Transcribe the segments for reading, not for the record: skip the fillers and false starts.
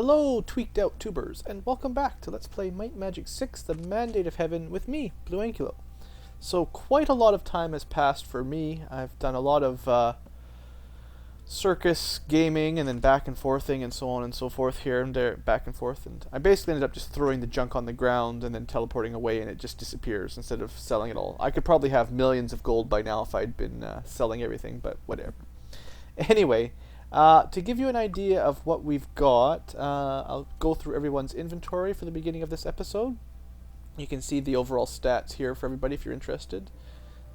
Hello, tweaked out tubers, and welcome back to Let's Play Might and Magic 6, The Mandate of Heaven, with me, BlueAnkylo. So, quite a lot of time has passed for me. I've done a lot of circus gaming, and then back and forthing, and so on and so forth, here and there, back and forth, and I basically ended up just throwing the junk on the ground and then teleporting away, and it just disappears instead of selling it all. I could probably have millions of gold by now if I'd been selling everything, but whatever. Anyway, to give you an idea of what we've got, I'll go through everyone's inventory for the beginning of this episode. You can see the overall stats here for everybody if you're interested.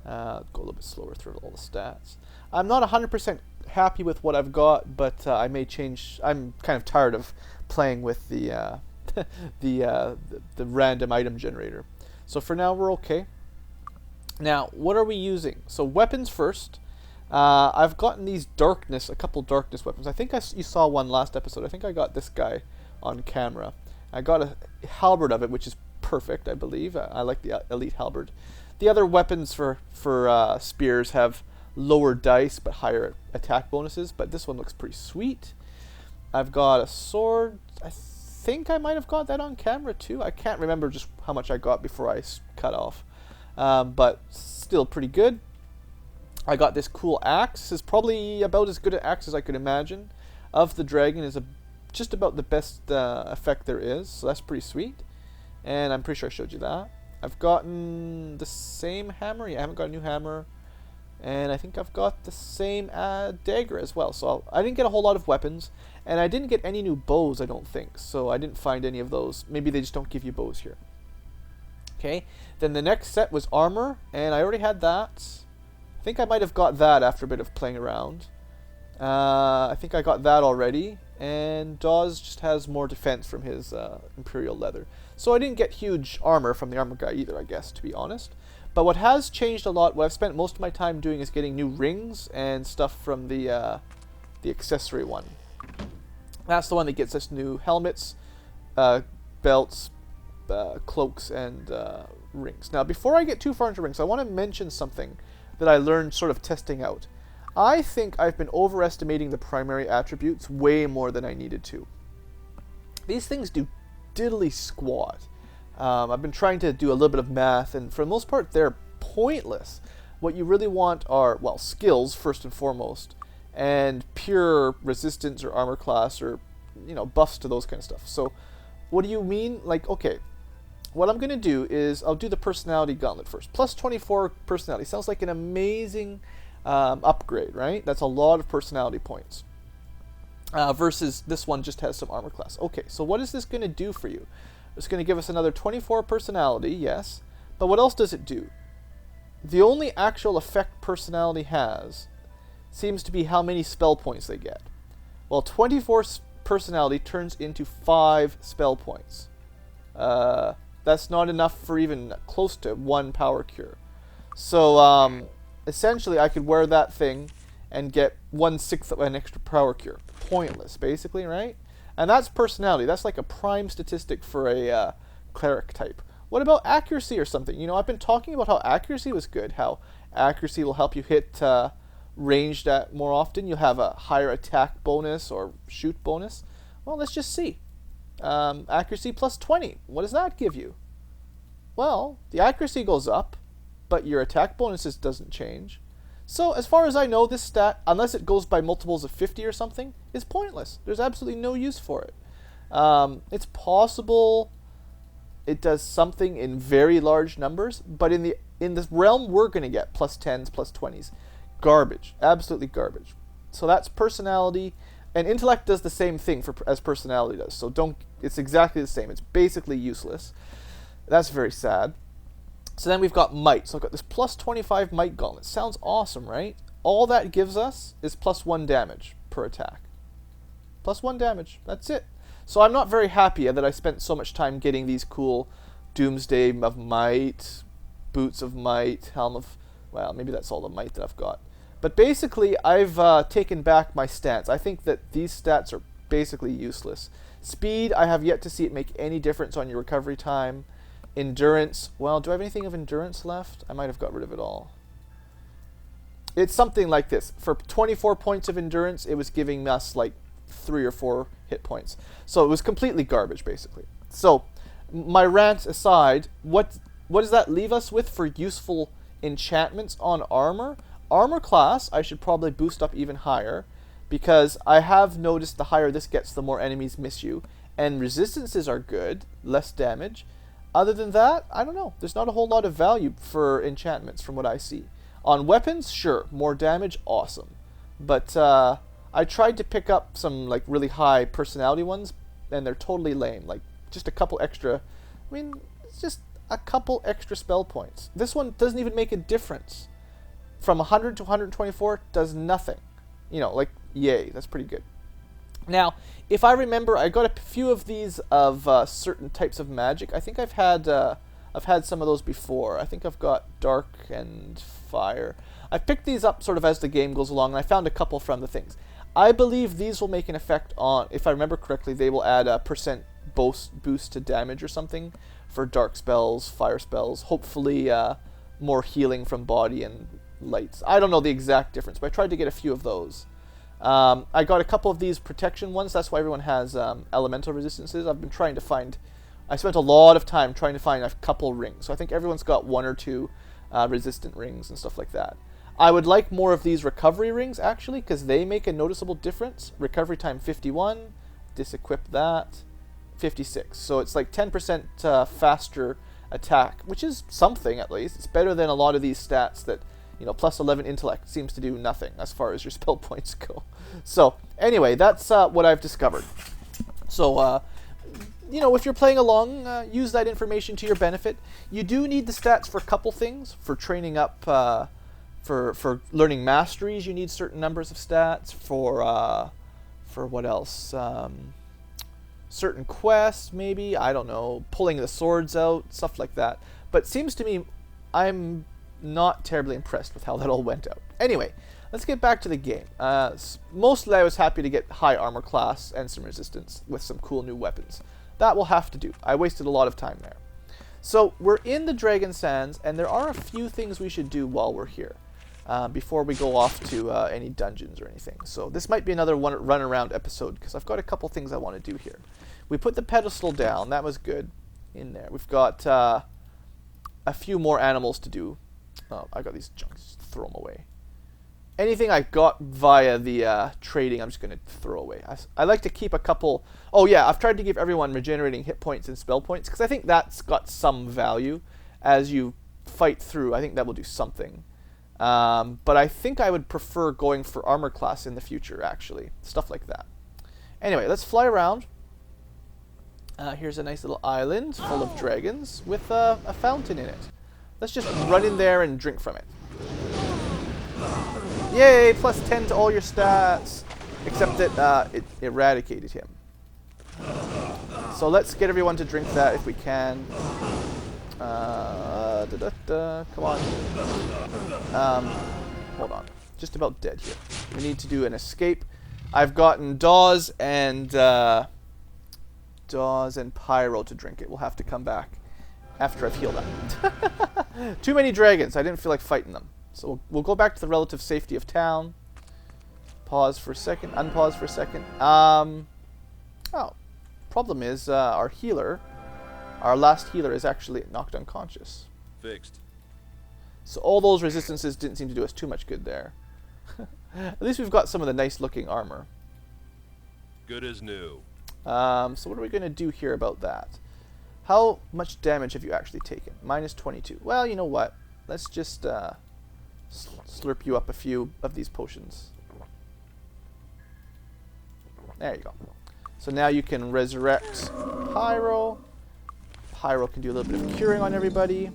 Go a little bit slower through all the stats. I'm not 100% happy with what I've got, but I may change. I'm kind of tired of playing with the the random item generator. So for now we're okay. Now, what are we using? So weapons first. I've gotten these a couple darkness weapons. I think you saw one last episode. I think I got this guy on camera. I got a halberd of it, which is perfect, I believe. I like the elite halberd. The other weapons for spears have lower dice but higher attack bonuses, but this one looks pretty sweet. I've got a sword. I think I might have got that on camera too. I can't remember just how much I got before I cut off, but still pretty good. I got this cool axe. This is probably about as good an axe as I could imagine. Of the dragon is just about the best effect there is, so that's pretty sweet. And I'm pretty sure I showed you that. I've gotten the same hammer. Yeah, I haven't got a new hammer. And I think I've got the same dagger as well. So I didn't get a whole lot of weapons. And I didn't get any new bows, I don't think. So I didn't find any of those. Maybe they just don't give you bows here. Okay, then the next set was armor. And I already had that. I think I might have got that after a bit of playing around. I think I got that already. And Dawes just has more defense from his Imperial leather. So I didn't get huge armor from the armor guy either, I guess, to be honest. But what has changed a lot, what I've spent most of my time doing, is getting new rings and stuff from the accessory one. That's the one that gets us new helmets, belts, cloaks, and rings. Now, before I get too far into rings, I want to mention something that I learned sort of testing out. I think I've been overestimating the primary attributes way more than I needed to. These things do diddly squat. I've been trying to do a little bit of math, and for the most part, they're pointless. What you really want are, well, skills, first and foremost, and pure resistance or armor class or, you know, buffs to those kind of stuff. So, what do you mean? Like, okay, what I'm going to do is I'll do the personality gauntlet first. Plus 24 personality. Sounds like an amazing upgrade, right? That's a lot of personality points. Versus this one just has some armor class. Okay, so what is this going to do for you? It's going to give us another 24 personality, yes. But what else does it do? The only actual effect personality has seems to be how many spell points they get. Well, 24 personality turns into 5 spell points. That's not enough for even close to 1 power cure. So, essentially, I could wear that thing and get 1/6 of an extra power cure. Pointless, basically, right? And that's personality. That's like a prime statistic for a cleric type. What about accuracy or something? You know, I've been talking about how accuracy was good, how accuracy will help you hit ranged at more often. You'll have a higher attack bonus or shoot bonus. Well, let's just see. Accuracy plus 20. What does that give you? Well, the accuracy goes up, but your attack bonuses doesn't change. So, as far as I know, this stat, unless it goes by multiples of 50 or something, is pointless. There's absolutely no use for it. It's possible it does something in very large numbers, but in this realm, we're going to get plus 10s, plus 20s. Garbage. Absolutely garbage. So that's personality, and intellect does the same thing as personality does. So it's exactly the same. It's basically useless. That's very sad. So then we've got might. So I've got this plus 25 might gauntlet. Sounds awesome, right? All that gives us is plus 1 damage per attack. Plus 1 damage. That's it. So I'm not very happy that I spent so much time getting these cool Doomsday of Might, Boots of Might, Helm of... Well, maybe that's all the might that I've got. But basically, I've taken back my stance. I think that these stats are basically useless. Speed, I have yet to see it make any difference on your recovery time. Endurance, well, do I have anything of endurance left? I might have got rid of it all. It's something like this. For 24 points of endurance, it was giving us like 3 or 4 hit points. So it was completely garbage, basically. So my rant aside, what does that leave us with for useful enchantments on armor? Armor class, I should probably boost up even higher, because I have noticed the higher this gets, the more enemies miss you. And resistances are good, less damage. Other than that, I don't know. There's not a whole lot of value for enchantments from what I see. On weapons, sure, more damage, awesome. But I tried to pick up some like really high personality ones, and they're totally lame. Like just a couple extra, I mean, it's just a couple extra spell points. This one doesn't even make a difference. From 100 to 124 does nothing. You know, like, yay, that's pretty good. Now, if I remember, I got a few of these of certain types of magic. I think I've had some of those before. I think I've got dark and fire. I've picked these up sort of as the game goes along, and I found a couple from the things. I believe these will make an effect on, if I remember correctly, they will add a percent boost to damage or something for dark spells, fire spells, hopefully more healing from body and lights. I don't know the exact difference, but I tried to get a few of those. I got a couple of these protection ones. That's why everyone has elemental resistances. I've been trying to find... I spent a lot of time trying to find a couple rings. So I think everyone's got 1 or 2 resistant rings and stuff like that. I would like more of these recovery rings, actually, because they make a noticeable difference. Recovery time 51. Disequip that. 56. So it's like 10% faster attack, which is something, at least. It's better than a lot of these stats that... You know, plus 11 intellect seems to do nothing as far as your spell points go. So, anyway, that's what I've discovered. So, you know, if you're playing along, use that information to your benefit. You do need the stats for a couple things. For training up, for learning masteries, you need certain numbers of stats. For what else? Certain quests, maybe. I don't know. Pulling the swords out, stuff like that. But it seems to me, I'm not terribly impressed with how that all went out. Anyway, let's get back to the game. Mostly I was happy to get high armor class and some resistance with some cool new weapons. That will have to do. I wasted a lot of time there. So we're in the Dragon Sands, and there are a few things we should do while we're here before we go off to any dungeons or anything. So this might be another run around episode, because I've got a couple things I want to do here. We put the pedestal down. That was good in there. We've got a few more animals to do. Oh, I got these junks. Throw them away. Anything I got via the trading, I'm just going to throw away. I like to keep a couple... Oh, yeah, I've tried to give everyone regenerating hit points and spell points, because I think that's got some value as you fight through. I think that will do something. But I think I would prefer going for armor class in the future, actually. Stuff like that. Anyway, let's fly around. Here's a nice little island full of dragons with a fountain in it. Let's just run in there and drink from it. Yay, plus 10 to all your stats. Except that it eradicated him. So let's get everyone to drink that if we can. Come on. Hold on. Just about dead here. We need to do an escape. I've gotten Dawes and Pyro to drink it. We'll have to come back after I've healed them. Too many dragons. I didn't feel like fighting them. So we'll go back to the relative safety of town. Pause for a second. Unpause for a second. Oh. Problem is, our healer, our last healer, is actually knocked unconscious. Fixed. So all those resistances didn't seem to do us too much good there. At least we've got some of the nice looking armor. Good as new. So what are we going to do here about that? How much damage have you actually taken? Minus 22. Well, you know what? Let's just slurp you up a few of these potions. There you go. So now you can resurrect Pyro. Pyro can do a little bit of curing on everybody.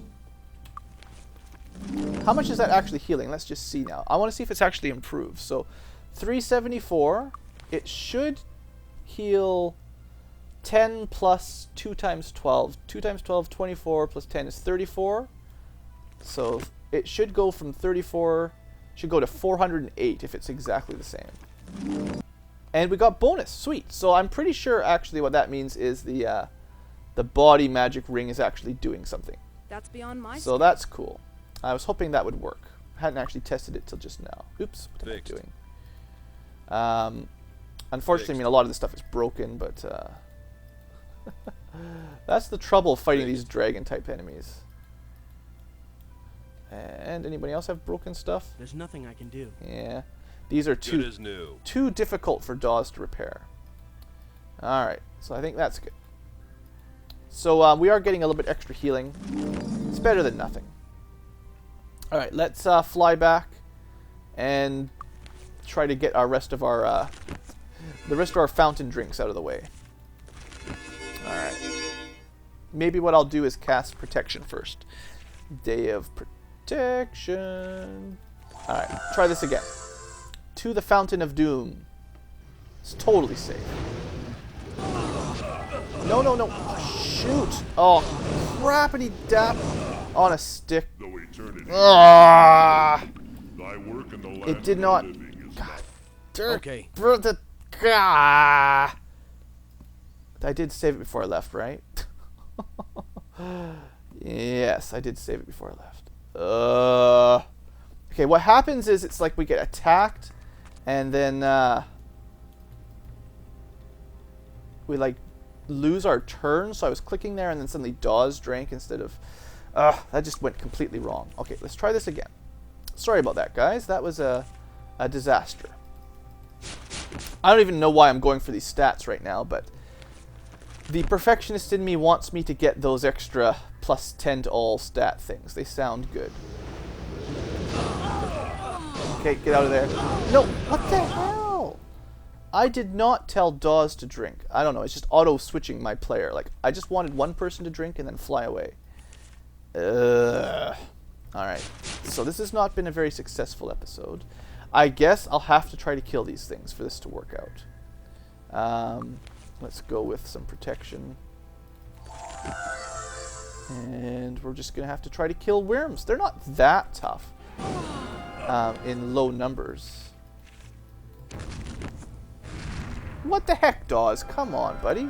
How much is that actually healing? Let's just see now. I want to see if it's actually improved. So 374. It should heal 10 plus 2 times 12. 2 times 12, 24 plus 10 is 34. So it should go from 34, should go to 408 if it's exactly the same. And we got bonus. Sweet. So I'm pretty sure actually what that means is the body magic ring is actually doing something. That's beyond my So that's cool. I was hoping that would work. I hadn't actually tested it till just now. Oops. What am I doing? Unfortunately, I mean, a lot of this stuff is broken, but that's the trouble of fighting these dragon-type enemies. And anybody else have broken stuff? There's nothing I can do. Yeah. These are Good as new. too difficult for DAWs to repair. Alright, so I think that's good. So we are getting a little bit extra healing. It's better than nothing. Alright, let's fly back and try to get our rest of our the rest of our fountain drinks out of the way. Alright. Maybe what I'll do is cast protection first. Day of protection. Alright, try this again. To the Fountain of Doom. It's totally safe. No, no, no. Shoot. Oh, crappity dap on a stick. Ah! It did not. God. Okay. I did save it before I left, right? Yes, I did save it before I left. Okay, what happens is it's like we get attacked, and then we like lose our turn. So I was clicking there, and then suddenly DAWs drank instead of. That just went completely wrong. Okay, let's try this again. Sorry about that, guys. That was a disaster. I don't even know why I'm going for these stats right now, but the perfectionist in me wants me to get those extra plus 10 to all stat things. They sound good. Okay, get out of there. No, what the hell? I did not tell DAWs to drink. I don't know, it's just auto-switching my player. Like, I just wanted one person to drink and then fly away. Alright, so this has not been a very successful episode. I guess I'll have to try to kill these things for this to work out. Let's go with some protection. And we're just going to have to try to kill worms. They're not that tough in low numbers. What the heck, DAWs? Come on, buddy.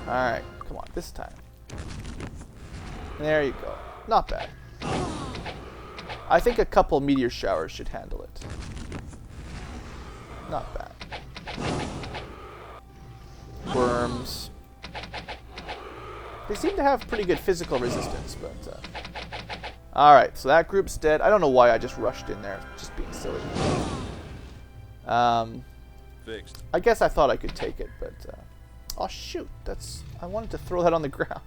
Alright, come on, this time. There you go. Not bad. I think a couple meteor showers should handle it. Not bad. Worms. They seem to have pretty good physical resistance, but... Alright, so that group's dead. I don't know why I just rushed in there. Just being silly. Fixed. I guess I thought I could take it, but... oh, shoot. That's... I wanted to throw that on the ground.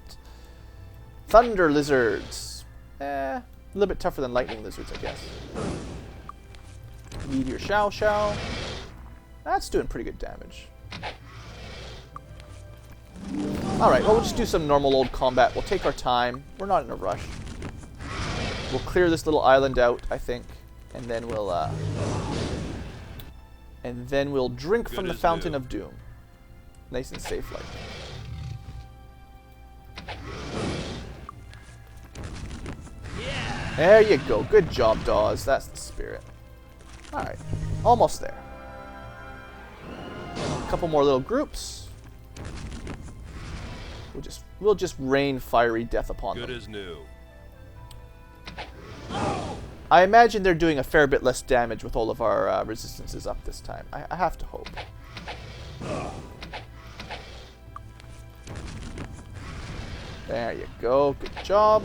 Thunder lizards. A little bit tougher than lightning lizards, I guess. Meteor Shao. That's doing pretty good damage. Alright, well, we'll just do some normal old combat. We'll take our time. We're not in a rush. We'll clear this little island out, I think. And then we'll drink from the Fountain of Doom. Nice and safe like that. There you go. Good job, DAWs. That's the spirit. Alright. Almost there. A couple more little groups. We'll just rain fiery death upon them. Good as new. I imagine they're doing a fair bit less damage with all of our resistances up this time. I have to hope. There you go. Good job.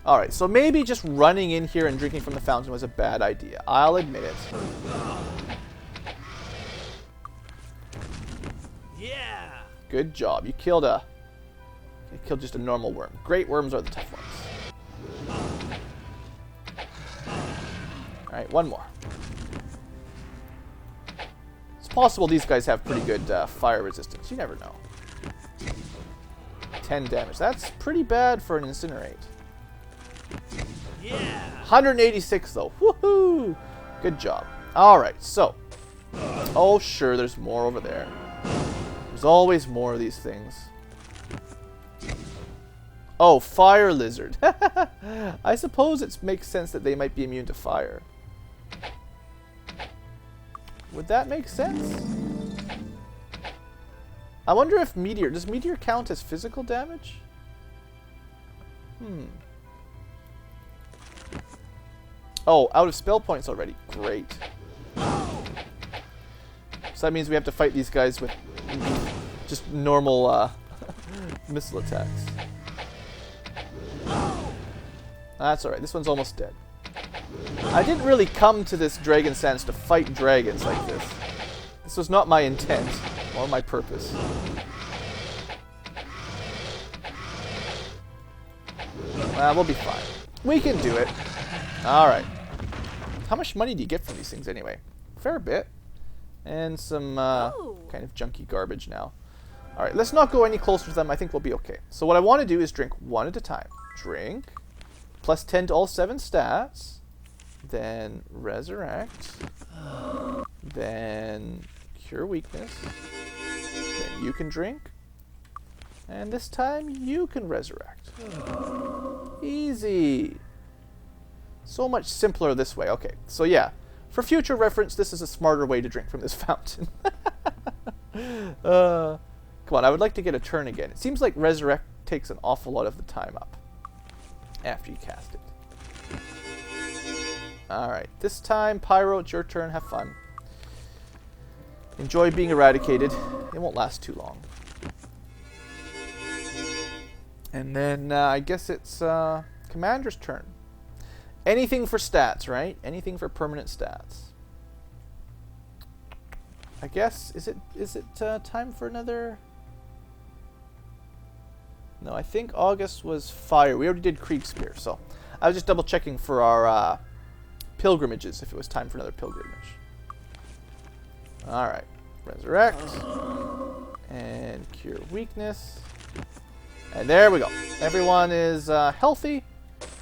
Alright, so maybe just running in here and drinking from the fountain was a bad idea. I'll admit it. Yeah. Good job. You killed just a normal worm. Great worms are the tough ones. Alright, one more. It's possible these guys have pretty good fire resistance. You never know. 10 damage. That's pretty bad for an incinerate. Yeah. 186 though. Woohoo! Good job. Alright, so. Oh, sure, there's more over there. There's always more of these things. Oh, fire lizard. I suppose it makes sense that they might be immune to fire. Would that make sense? I wonder if meteor... Does meteor count as physical damage? Oh, out of spell points already. Great. So that means we have to fight these guys with just normal missile attacks. That's alright. This one's almost dead. I didn't really come to this Dragon Sands to fight dragons like this. This was not my intent or my purpose. We'll be fine. We can do it. Alright. How much money do you get from these things anyway? Fair bit. And some kind of junky garbage now. Alright, let's not go any closer to them. I think we'll be okay. So what I want to do is drink one at a time. Drink. Plus 10 to all 7 stats. Then resurrect. Then cure weakness. Then you can drink. And this time you can resurrect. Easy. So much simpler this way. Okay, so yeah. For future reference, this is a smarter way to drink from this fountain. Come on, I would like to get a turn again. It seems like resurrect takes an awful lot of the time up after you cast it. Alright, this time, Pyro, it's your turn. Have fun. Enjoy being eradicated. It won't last too long. And then I guess it's Commander's turn. Anything for stats, right? Anything for permanent stats. I guess, is it time for another? No, I think August was fire. We already did Kriegsspear, so I was just double checking for our pilgrimages if it was time for another pilgrimage. Alright. Resurrect. And cure weakness. And there we go. Everyone is healthy.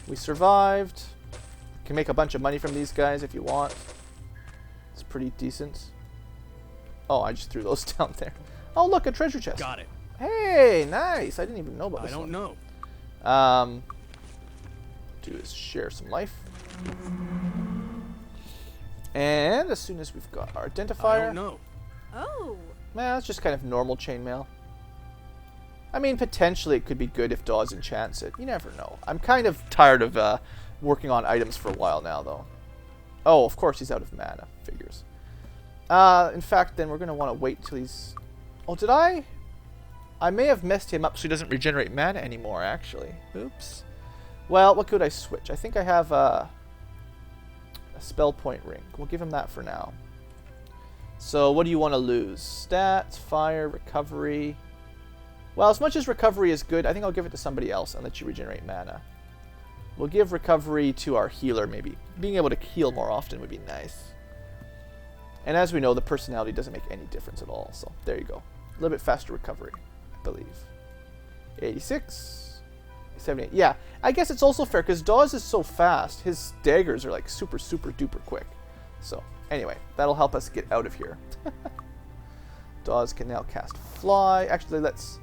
We survived. Can make a bunch of money from these guys if you want. It's pretty decent. Oh, I just threw those down there. Oh, look, a treasure chest. Got it. Hey, nice. I didn't even know about this. I don't know. Do is share some life. And as soon as we've got our identifier. I don't know. Oh. Man, that's just kind of normal chainmail. I mean, potentially it could be good if Dawes enchants it. You never know. I'm kind of tired of working on items for a while now, though. Oh, of course he's out of mana. Figures. In fact, then we're going to want to wait till he's... Oh, did I? I may have messed him up so he doesn't regenerate mana anymore, actually. Oops. Well, what could I switch? I think I have a spell point ring. We'll give him that for now. So, what do you want to lose? Stats, fire, recovery... Well, as much as recovery is good, I think I'll give it to somebody else and let you regenerate mana. We'll give recovery to our healer, maybe. Being able to heal more often would be nice. And as we know, the personality doesn't make any difference at all. So, there you go. A little bit faster recovery, I believe. 86. 78. Yeah, I guess it's also fair, because Dawes is so fast. His daggers are like super, super duper quick. So, anyway, that'll help us get out of here. Dawes can now cast Fly. Actually, let's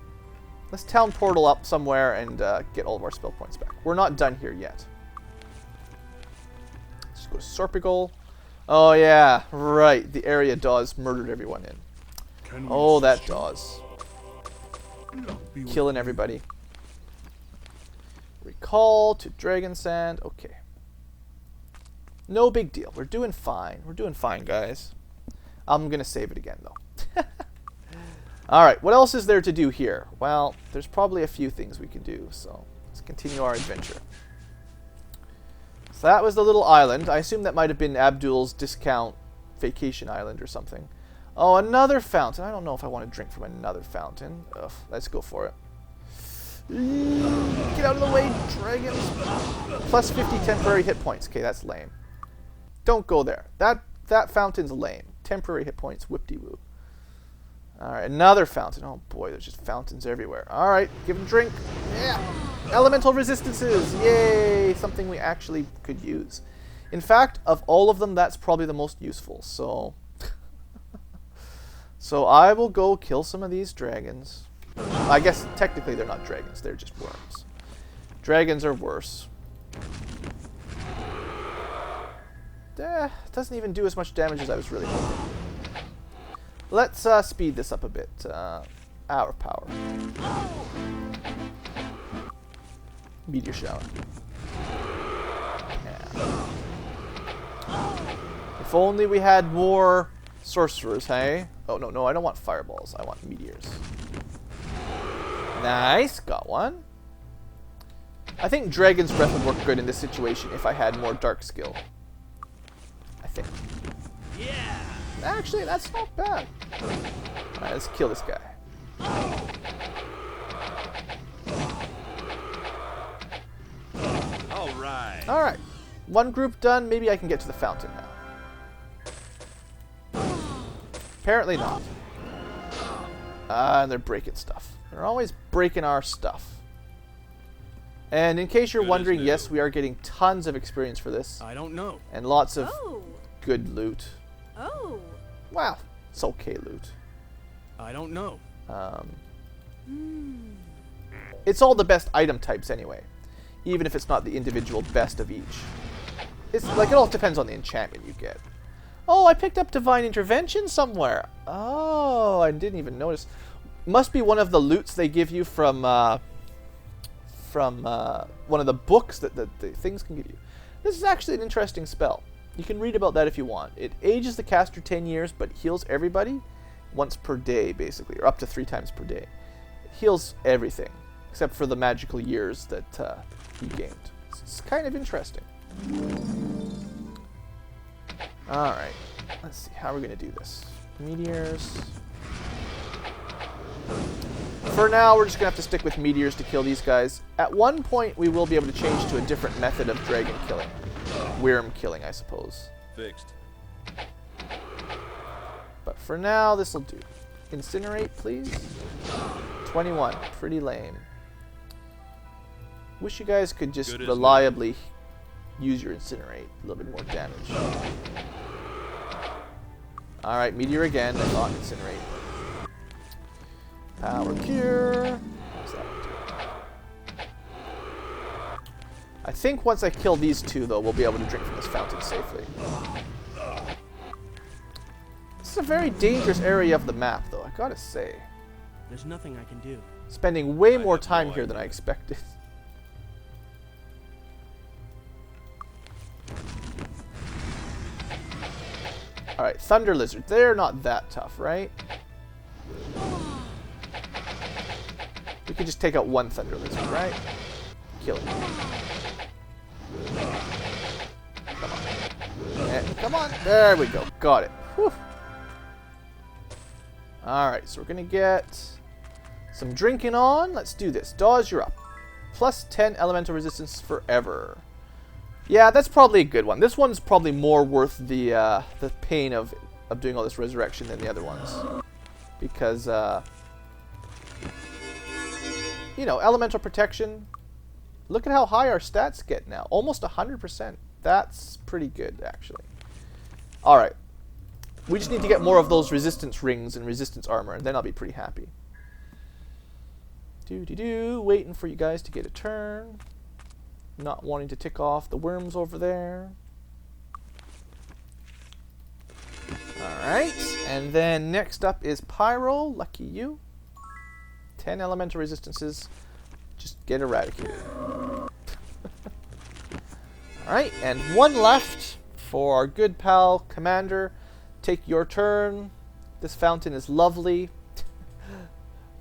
town portal up somewhere and get all of our spell points back. We're not done here yet. Let's go to Sorpigal. Oh yeah, right. The area Dawes murdered everyone in. Oh, that Dawes. Killing everybody. Recall to Dragon Sand. Okay. No big deal. We're doing fine. We're doing fine, guys. I'm going to save it again, though. Alright, what else is there to do here? Well, there's probably a few things we can do, so let's continue our adventure. So that was the little island. I assume that might have been Abdul's discount vacation island or something. Oh, another fountain. I don't know if I want to drink from another fountain. Ugh, let's go for it. Get out of the way, dragons. Plus 50 temporary hit points. Okay, that's lame. Don't go there. That fountain's lame. Temporary hit points, whip-de-woo. Alright, another fountain. Oh boy, there's just fountains everywhere. Alright, give him a drink. Yeah! Elemental resistances! Yay! Something we actually could use. In fact, of all of them, that's probably the most useful. So, so I will go kill some of these dragons. I guess technically they're not dragons, they're just worms. Dragons are worse. Doesn't even do as much damage as I was really hoping. Let's speed this up a bit. Hour power. Meteor shower. Yeah. If only we had more Sorcerers, hey? Oh, no, I don't want fireballs. I want meteors. Nice, got one. I think Dragon's Breath would work good in this situation if I had more dark skill. I think. Yeah. Actually, that's not bad. Alright, let's kill this guy. Alright. Alright. One group done. Maybe I can get to the fountain now. Apparently not. And they're breaking stuff. They're always breaking our stuff. And in case you're Good as wondering, new. yes, we are getting tons of experience for this. I don't know. And lots of Oh. good loot. Oh. Well, it's okay loot. I don't know. It's all the best item types anyway, even if it's not the individual best of each. It's like it all depends on the enchantment you get. Oh, I picked up Divine Intervention somewhere. Oh, I didn't even notice. Must be one of the loots they give you from one of the books that the things can give you. This is actually an interesting spell. You can read about that if you want. It ages the caster 10 years, but heals everybody once per day, basically, or up to 3 times per day. It heals everything, except for the magical years that you gained. It's kind of interesting. Alright, let's see, how are we going to do this? Meteors. For now, we're just going to have to stick with meteors to kill these guys. At one point, we will be able to change to a different method of dragon killing. Worm killing, I suppose. Fixed. But for now, this will do. Incinerate, please. 21. Pretty lame. Wish you guys could just Good as reliably use your incinerate. A little bit more damage. Alright, meteor again. I thought incinerate. Power cure. What's that do? I think once I kill these two, though, we'll be able to drink from this fountain safely. This is a very dangerous area of the map, though, I gotta say. There's nothing I can do. Spending way I more have time no here than I idea. expected. Alright, Thunder Lizard. They're not that tough, right? We could just take out one Thunder Lizard, right? Kill it. Come on. Come on. There we go. Got it. Whew. Alright, so we're going to get some drinking on. Let's do this. Dawes, you're up. Plus 10 elemental resistance forever. Yeah, that's probably a good one. This one's probably more worth the pain of doing all this resurrection than the other ones. Because, you know, elemental protection. Look at how high our stats get now. Almost 100%. That's pretty good, actually. Alright. We just need to get more of those resistance rings and resistance armor, and then I'll be pretty happy. Doo-dee-doo. Waiting for you guys to get a turn. Not wanting to tick off the worms over there. Alright. And then next up is Pyro. Lucky you. 10 elemental resistances. Just get eradicated. Alright, and one left for our good pal, Commander. Take your turn. This fountain is lovely.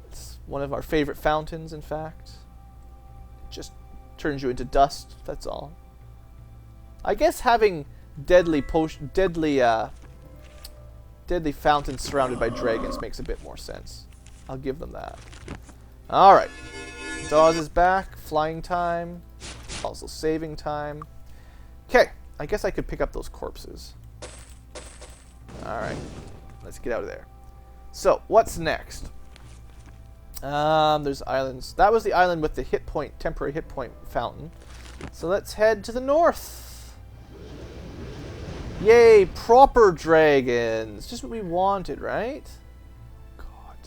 It's one of our favorite fountains, in fact. Just turns you into dust, that's all. I guess having deadly fountains surrounded by dragons makes a bit more sense. I'll give them that. Alright. Dawes is back. Flying time. Also saving time. Okay. I guess I could pick up those corpses. Alright. Let's get out of there. So, what's next? There's islands. That was the island with the temporary hit point fountain. So let's head to the north. Yay, proper dragons. Just what we wanted, right? God.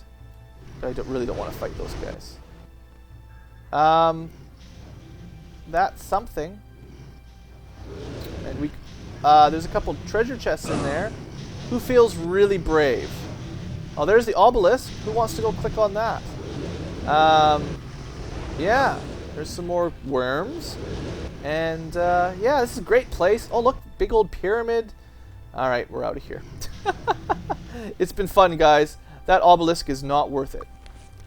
I really don't want to fight those guys. That's something. And we there's a couple treasure chests in there. Who feels really brave? Oh, there's the obelisk. Who wants to go click on that? Yeah, there's some more worms. And, yeah, this is a great place. Oh, look, big old pyramid. Alright, we're out of here. It's been fun, guys. That obelisk is not worth it.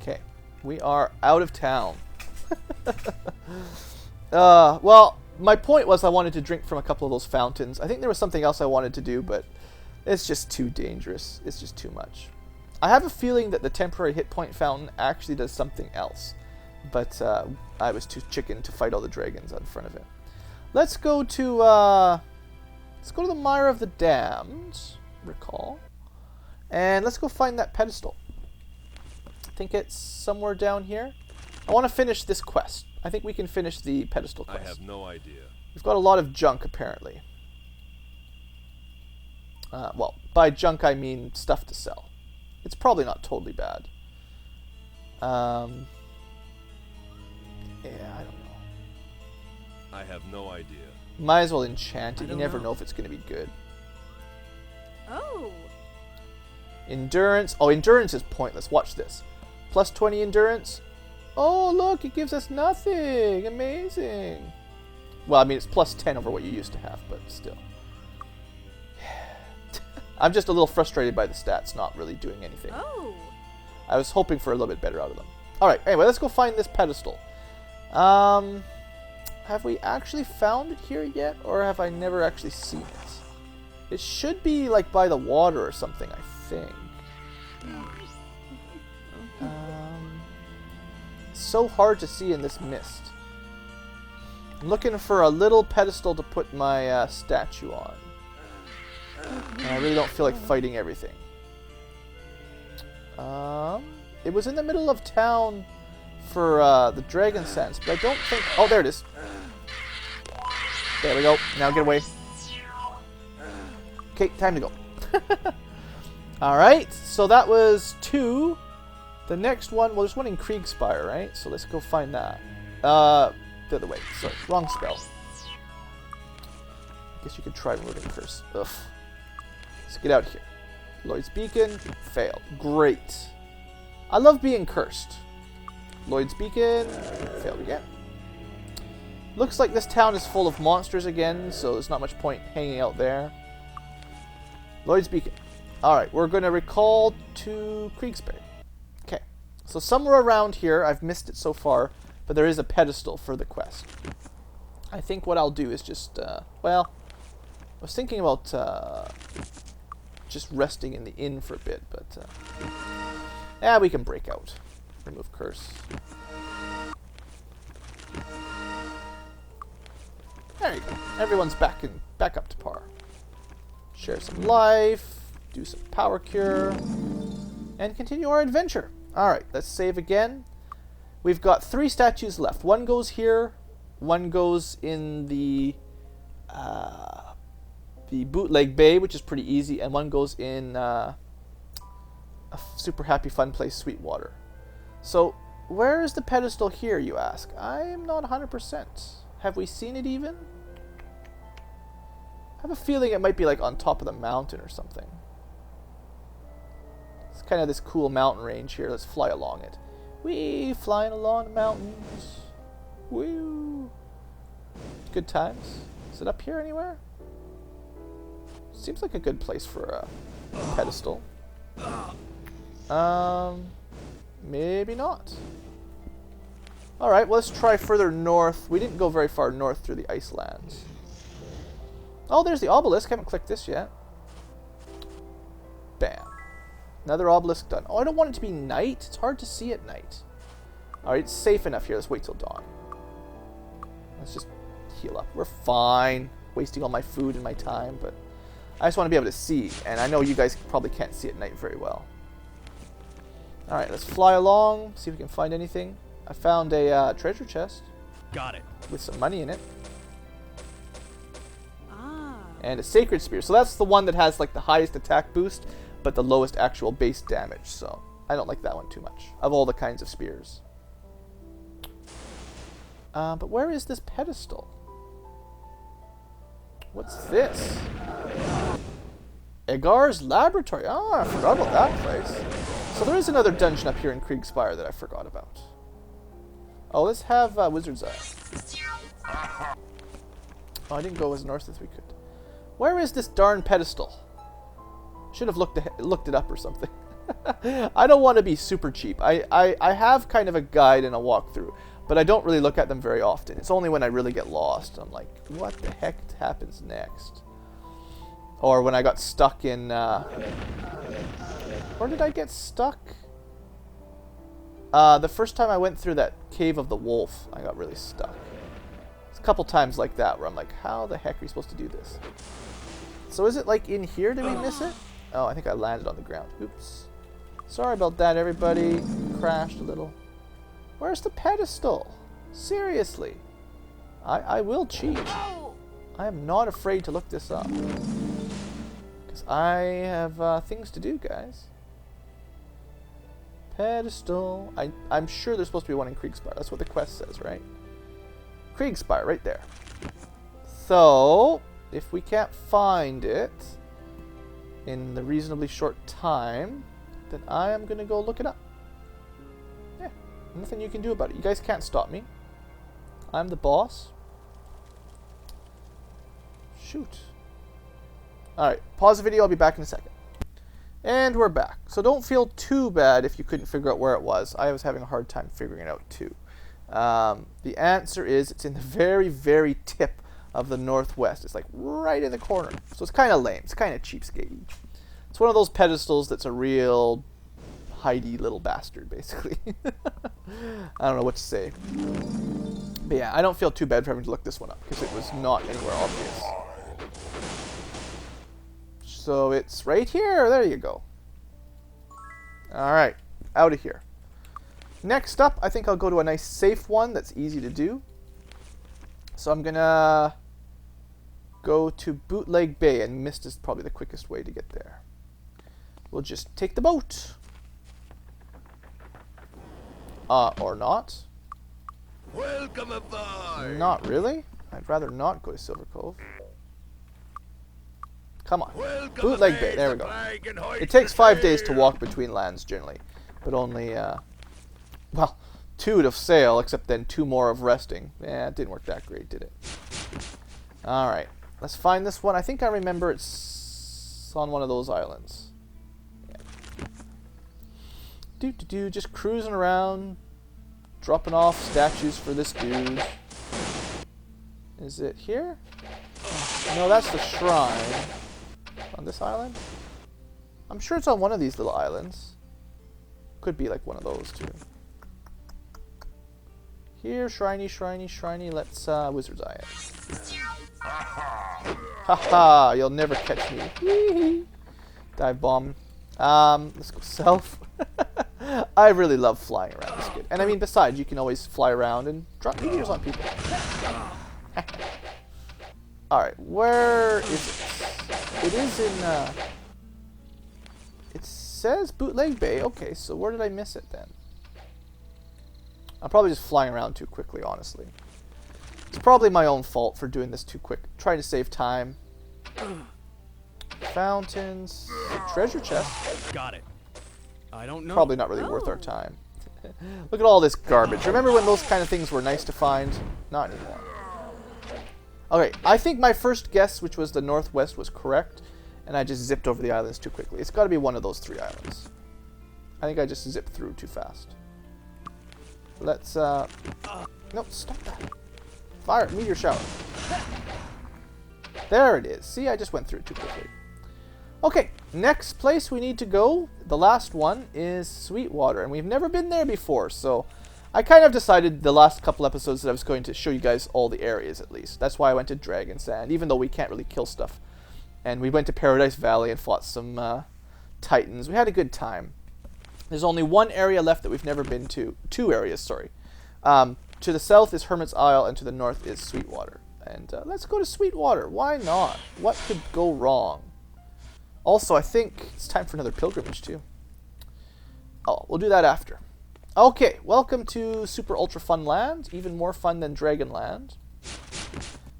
Okay, we are out of town. Well, my point was I wanted to drink from a couple of those fountains. I think there was something else I wanted to do, but it's just too dangerous. It's just too much. I have a feeling that the temporary hit point fountain actually does something else, but I was too chicken to fight all the dragons in front of it. Let's go to the Mire of the Damned, recall, and let's go find that pedestal. I think it's somewhere down here. I want to finish this quest. I think we can finish the pedestal quest. I have no idea. We've got a lot of junk, apparently. Well, by junk I mean stuff to sell. It's probably not totally bad. Yeah, I don't know. I have no idea. Might as well enchant it. You never know. know if it's going to be good. Oh. Endurance. Oh, endurance is pointless. Watch this. Plus 20 endurance. Oh, look, it gives us nothing. Amazing. Well, I mean, it's plus 10 over what you used to have, but still. I'm just a little frustrated by the stats not really doing anything. Oh. I was hoping for a little bit better out of them. Alright, anyway, let's go find this pedestal. Have we actually found it here yet, or have I never actually seen it? It should be, like, by the water or something, I think. So hard to see in this mist. I'm looking for a little pedestal to put my statue on. And I really don't feel like fighting everything. It was in the middle of town for the dragon sense, but I don't think... Oh, there it is. There we go. Now get away. Okay, time to go. Alright, so that was 2. The next one, well, there's one in Kriegspire, right? So let's go find that. The other way. Sorry, wrong spell. I guess you could try Wording Curse. Ugh. Let's get out of here. Lloyd's Beacon, failed. Great. I love being cursed. Lloyd's Beacon, failed again. Looks like this town is full of monsters again, so there's not much point hanging out there. Lloyd's Beacon. Alright, we're going to recall to Kriegspire. Okay, so somewhere around here, I've missed it so far, but there is a pedestal for the quest. I think what I'll do is just, well, I was thinking about just resting in the inn for a bit, but yeah, we can break out. Remove curse. There you go. Everyone's back up to par. Share some life, do some power cure, and continue our adventure. Alright, let's save again. We've got 3 statues left. One goes here, one goes in the bootleg bay, which is pretty easy, and one goes in a super happy fun place, Sweetwater. So, where is the pedestal here, you ask? I'm not 100%. Have we seen it even? I have a feeling it might be like on top of the mountain or something. It's kind of this cool mountain range here. Let's fly along it. Wee, flying along the mountains. Woo. Good times. Is it up here anywhere? Seems like a good place for a pedestal. Maybe not. Alright, well, let's try further north. We didn't go very far north through the Icelands. Oh, there's the obelisk. Haven't clicked this yet. Bam. Another obelisk done. Oh, I don't want it to be night. It's hard to see at night. Alright, it's safe enough here. Let's wait till dawn. Let's just heal up. We're fine. Wasting all my food and my time, but I just want to be able to see. And I know you guys probably can't see at night very well. Alright, let's fly along. See if we can find anything. I found a treasure chest. Got it. With some money in it. Ah. And a sacred spear. So that's the one that has like the highest attack boost, but the lowest actual base damage. So I don't like that one too much, of all the kinds of spears. But where is this pedestal? What's this? Agar's laboratory. Oh, I forgot about that place. So there is another dungeon up here in Kriegspire that I forgot about. Oh, let's have Wizard's Eye. Oh, I didn't go as north as we could. Where is this darn pedestal? Should have looked it up or something. I don't want to be super cheap. I have kind of a guide and a walkthrough, but I don't really look at them very often. It's only when I really get lost. I'm like, what the heck happens next? Or when I got stuck in... where did I get stuck? The first time I went through that cave of the wolf, I got really stuck. It's a couple times like that where I'm like, how the heck are you supposed to do this? So is it like in here? Did we miss it? Oh, I think I landed on the ground. Oops. Sorry about that, everybody. Crashed a little. Where's the pedestal? Seriously. I will cheat. I am not afraid to look this up. Because I have things to do, guys. Pedestal. I'm sure there's supposed to be one in Kriegspire. That's what the quest says, right? Kriegspire, right there. So, if we can't find it in the reasonably short time, then I am going to go look it up. Yeah, nothing you can do about it. You guys can't stop me. I'm the boss. Shoot. Alright, pause the video. I'll be back in a second. And we're back. So don't feel too bad if you couldn't figure out where it was. I was having a hard time figuring it out too. The answer is it's in the very, very tip of the northwest. It's like right in the corner. So it's kind of lame. It's kind of cheapskate. It's one of those pedestals that's a real hidey little bastard, basically. I don't know what to say. But yeah, I don't feel too bad for having to look this one up because it was not anywhere obvious. So it's right here. There you go. Alright, out of here. Next up, I think I'll go to a nice safe one that's easy to do. So I'm gonna go to Bootleg Bay, and mist is probably the quickest way to get there. We'll just take the boat. Or not. Welcome aboard. Not really. I'd rather not go to Silver Cove. Come on. Bootleg Bay, there we go. It takes 5 days to walk between lands generally, but only, well, 2 to sail, except then 2 more of resting. Yeah, it didn't work that great, did it? Alright, let's find this one. I think I remember it's on one of those islands. Yeah. Just cruising around, dropping off statues for this dude. Is it here? No, that's the shrine. On this island? I'm sure it's on one of these little islands. Could be like one of those too. Here, shriney, shriney, shriney. Let's wizard's eye it. Haha, you'll never catch me. Dive bomb. Let's go south. I really love flying around this kid. And I mean, besides, you can always fly around and drop meteors on people. Alright, where is it? It is in, it says Bootleg Bay. Okay, so where did I miss it then? I'm probably just flying around too quickly, honestly. It's probably my own fault for doing this too quick. Trying to save time. Fountains. Treasure chest. Got it. I don't know. Probably not really worth our time. Look at all this garbage. Remember when those kind of things were nice to find? Not anymore. Okay, I think my first guess, which was the northwest, was correct, and I just zipped over the islands too quickly. It's got to be one of those 3 islands. I think I just zipped through too fast. Let's, nope, stop that. Fire, meteor shower. There it is. See, I just went through it too quickly. Okay, next place we need to go, the last one, is Sweetwater, and we've never been there before, so I kind of decided the last couple episodes that I was going to show you guys all the areas at least. That's why I went to Dragon Sand, even though we can't really kill stuff. And we went to Paradise Valley and fought some titans. We had a good time. There's only one area left that we've never been to. 2 areas, sorry. To the south is Hermit's Isle, and to the north is Sweetwater. And let's go to Sweetwater. Why not? What could go wrong? Also, I think it's time for another pilgrimage too. Oh, we'll do that after. Okay, welcome to Super Ultra Fun Land. Even more fun than Dragon Land.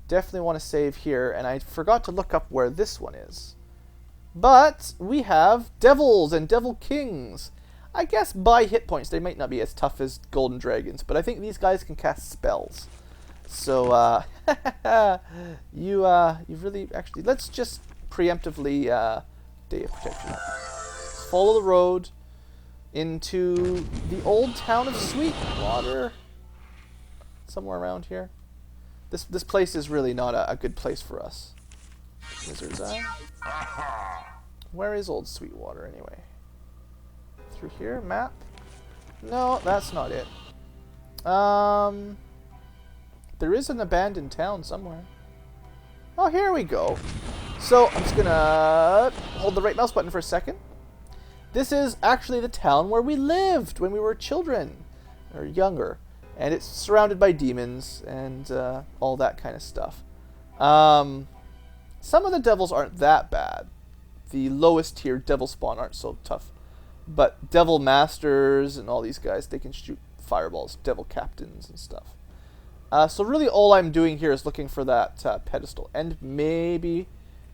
Definitely want to save here, and I forgot to look up where this one is. But we have devils and devil kings. I guess by hit points they might not be as tough as golden dragons, but I think these guys can cast spells. So, you really actually, let's just preemptively day of protection. Let's follow the road into the old town of Sweetwater. Somewhere around here. This place is really not a good place for us. Wizard's Eye. Where is old Sweetwater anyway? Through here? Map? No, that's not it. There is an abandoned town somewhere. Oh, here we go. So, I'm just gonna hold the right mouse button for a second. This is actually the town where we lived when we were children, or younger. And it's surrounded by demons and all that kind of stuff. Some of the devils aren't that bad. The lowest tier devil spawn aren't so tough. But devil masters and all these guys, they can shoot fireballs, devil captains and stuff. So really all I'm doing here is looking for that pedestal. And maybe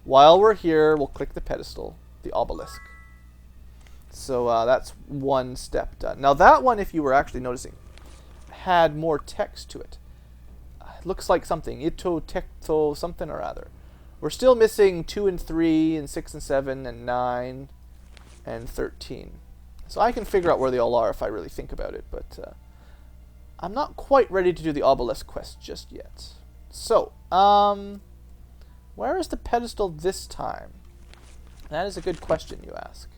while we're here, we'll click the pedestal, the obelisk. So that's one step done. Now that one, if you were actually noticing, had more text to it. Looks like something. Ito, tecto, something or other. We're still missing 2 and 3 and 6 and 7 and 9 and 13. So I can figure out where they all are if I really think about it, but I'm not quite ready to do the obelisk quest just yet. So, where is the pedestal this time? That is a good question, you ask.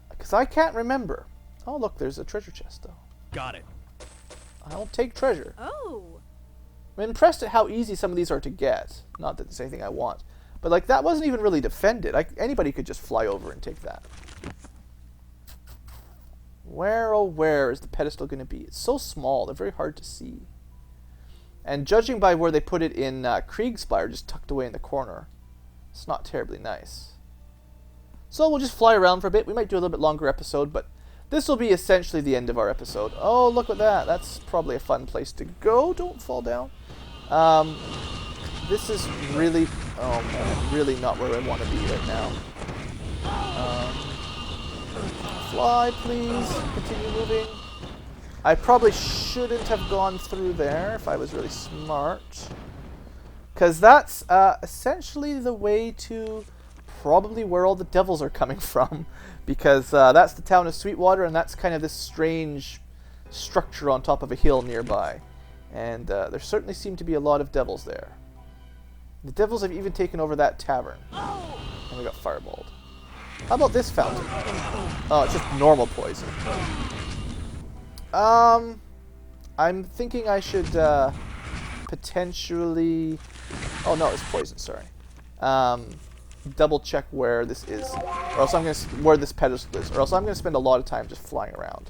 Because I can't remember. Oh, look, there's a treasure chest, though. Got it. I'll take treasure. Oh. I'm impressed at how easy some of these are to get. Not that there's anything I want. But, like, that wasn't even really defended. Anybody could just fly over and take that. Where, oh, where is the pedestal going to be? It's so small. They're very hard to see. And judging by where they put it in Kriegspire, just tucked away in the corner, it's not terribly nice. So we'll just fly around for a bit. We might do a little bit longer episode, but this will be essentially the end of our episode. Oh, look at that. That's probably a fun place to go. Don't fall down. This is really, oh man, really not where I want to be right now. Fly, please. Continue moving. I probably shouldn't have gone through there if I was really smart. Because that's essentially the way to probably where all the devils are coming from. Because that's the town of Sweetwater, and that's kind of this strange structure on top of a hill nearby. And there certainly seem to be a lot of devils there. The devils have even taken over that tavern. And we got fireballed. How about this fountain? Oh, it's just normal poison. I'm thinking I should potentially... Oh no, it's poison, sorry. Double check where this is, or else I'm gonna where this pedestal is, or else I'm gonna spend a lot of time just flying around.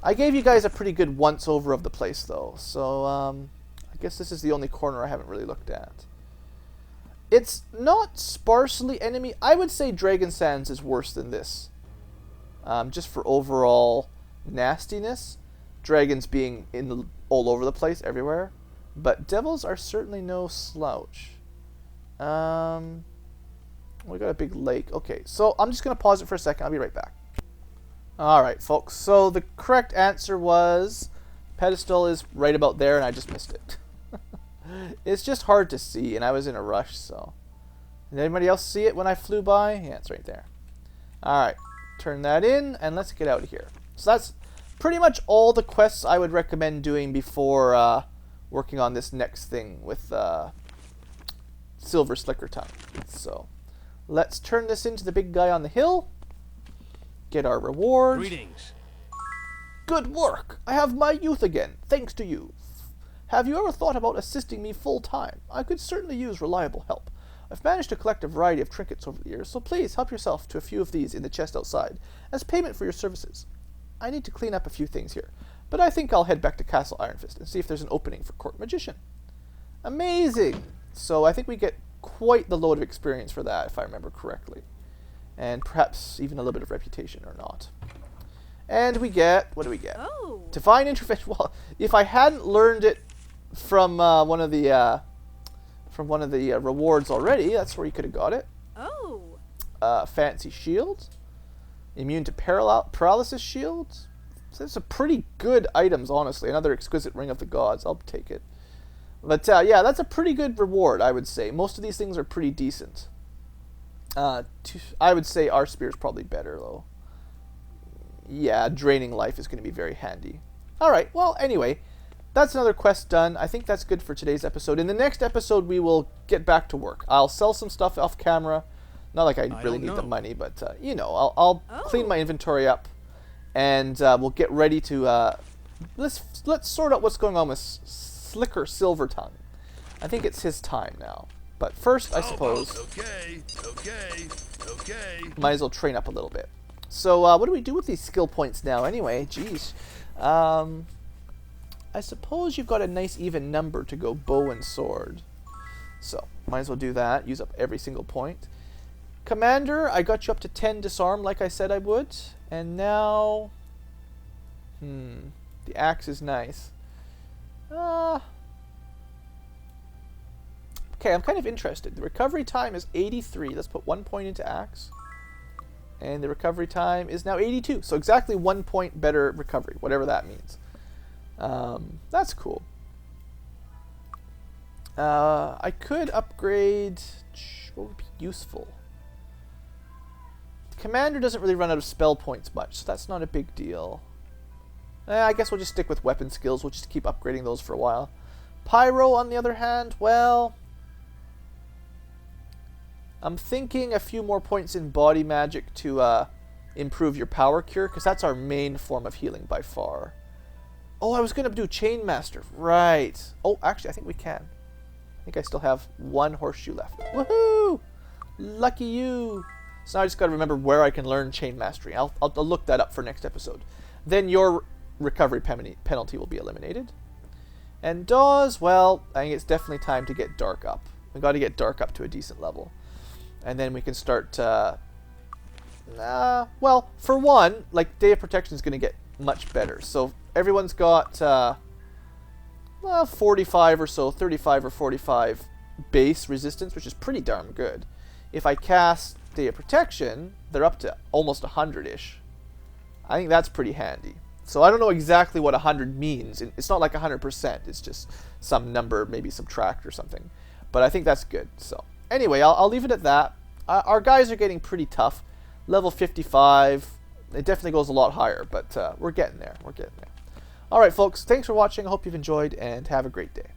I gave you guys a pretty good once over of the place though, so I guess this is the only corner I haven't really looked at. It's not sparsely enemy. I would say Dragon Sands is worse than this, just for overall nastiness. Dragons being all over the place, everywhere, but devils are certainly no slouch. We got a big lake. Okay, so I'm just going to pause it for a second. I'll be right back. Alright, folks. So the correct answer was pedestal is right about there, and I just missed it. It's just hard to see, and I was in a rush, so. Did anybody else see it when I flew by? Yeah, it's right there. Alright, turn that in, and let's get out of here. So that's pretty much all the quests I would recommend doing before working on this next thing with Silver Slicker Tongue. So. Let's turn this into the big guy on the hill. Get our reward. Greetings. Good work. I have my youth again, thanks to you. Have you ever thought about assisting me full time? I could certainly use reliable help. I've managed to collect a variety of trinkets over the years, so please help yourself to a few of these in the chest outside as payment for your services. I need to clean up a few things here, but I think I'll head back to Castle Ironfist and see if there's an opening for Court Magician. Amazing! So I think we get quite the load of experience for that, if I remember correctly. And perhaps even a little bit of reputation or not. And we get, what do we get? Oh. Divine Intervention. Well, if I hadn't learned it from one of the rewards already, that's where you could have got it. Oh. Fancy shield. Immune to paralysis shields. So there's some pretty good items, honestly. Another exquisite ring of the gods. I'll take it. But yeah, that's a pretty good reward, I would say. Most of these things are pretty decent. I would say our spear is probably better, though. Yeah, draining life is going to be very handy. Alright, well, anyway, that's another quest done. I think that's good for today's episode. In the next episode, we will get back to work. I'll sell some stuff off camera. Not like I really need the money, but, you know, I'll clean my inventory up. And we'll get ready to... let's sort out what's going on with Slicker Silvertongue. I think it's his time now. But first, I suppose... Okay. Might as well train up a little bit. So, what do we do with these skill points now anyway? Jeez. I suppose you've got a nice even number to go bow and sword. So, might as well do that. Use up every single point. Commander, I got you up to 10 disarm like I said I would. And now... the axe is nice. Okay, I'm kind of interested. The recovery time is 83. Let's put 1 point into axe. And the recovery time is now 82. So exactly 1 point better recovery, whatever that means. That's cool. I could upgrade... What would be useful? The commander doesn't really run out of spell points much, so that's not a big deal. I guess we'll just stick with weapon skills. We'll just keep upgrading those for a while. Pyro, on the other hand, well... I'm thinking a few more points in body magic to improve your power cure, because that's our main form of healing by far. Oh, I was going to do Chainmaster. Right. Oh, actually, I think we can. I think I still have 1 horseshoe left. Woohoo! Lucky you! So now I just got to remember where I can learn Chain Mastery. I'll look that up for next episode. Then your recovery penalty will be eliminated. And Dawes, well, I think it's definitely time to get Dark up. We've got to get Dark up to a decent level. And then we can start, well, for one, like, Day of Protection is going to get much better. So everyone's got, well, 45 or so, 35 or 45 base resistance, which is pretty darn good. If I cast Day of Protection, they're up to almost 100-ish. I think that's pretty handy. So I don't know exactly what 100 means. It's not like 100%. It's just some number, maybe subtract or something. But I think that's good. So anyway, I'll leave it at that. Our guys are getting pretty tough. Level 55. It definitely goes a lot higher, but we're getting there. We're getting there. All right, folks. Thanks for watching. I hope you've enjoyed, and have a great day.